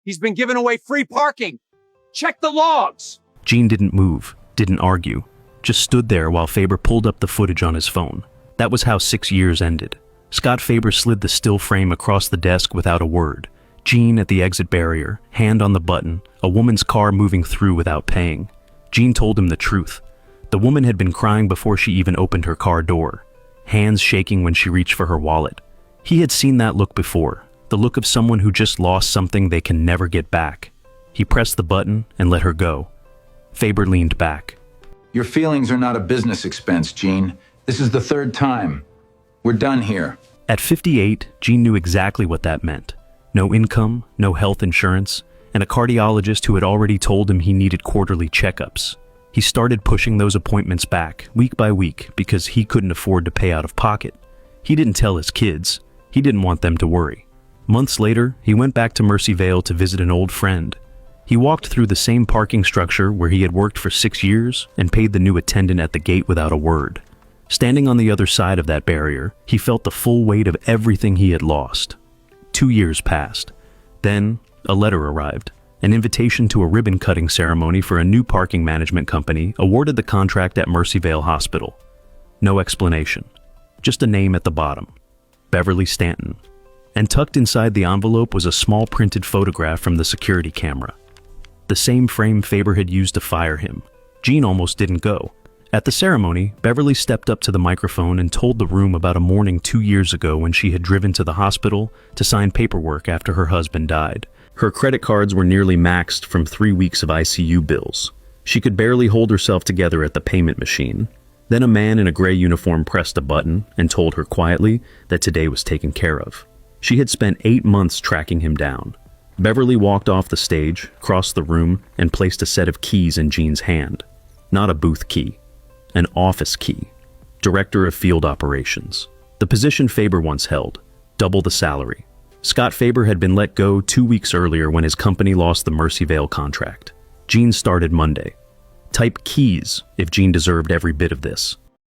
He's been giving away free parking. Check the logs. Gene didn't move, didn't argue, just stood there while Faber pulled up the footage on his phone. That was how 6 years ended. Scott Faber slid the still frame across the desk without a word. Gene at the exit barrier, hand on the button, a woman's car moving through without paying. Gene told him the truth. The woman had been crying before she even opened her car door, hands shaking when she reached for her wallet. He had seen that look before, the look of someone who just lost something they can never get back. He pressed the button and let her go. Faber leaned back. Your feelings are not a business expense, Gene. This is the third time. We're done here. At 58, Gene knew exactly what that meant. No income, no health insurance, and a cardiologist who had already told him he needed quarterly checkups. He started pushing those appointments back, week by week, because he couldn't afford to pay out of pocket. He didn't tell his kids. He didn't want them to worry. Months later, he went back to Mercyvale to visit an old friend. He walked through the same parking structure where he had worked for 6 years and paid the new attendant at the gate without a word. Standing on the other side of that barrier, he felt the full weight of everything he had lost. 2 years passed. Then, a letter arrived. An invitation to a ribbon-cutting ceremony for a new parking management company awarded the contract at Mercyvale Hospital. No explanation. Just a name at the bottom. Beverly Stanton. And tucked inside the envelope was a small printed photograph from the security camera. The same frame Faber had used to fire him. Gene almost didn't go. At the ceremony, Beverly stepped up to the microphone and told the room about a morning 2 years ago when she had driven to the hospital to sign paperwork after her husband died. Her credit cards were nearly maxed from 3 weeks of ICU bills. She could barely hold herself together at the payment machine. Then a man in a gray uniform pressed a button and told her quietly that today was taken care of. She had spent 8 months tracking him down. Beverly walked off the stage, crossed the room, and placed a set of keys in Gene's hand. Not a booth key. An office key. Director of Field Operations. The position Faber once held. Double the salary. Scott Faber had been let go 2 weeks earlier when his company lost the Mercyvale contract. Gene started Monday. Type keys if Gene deserved every bit of this.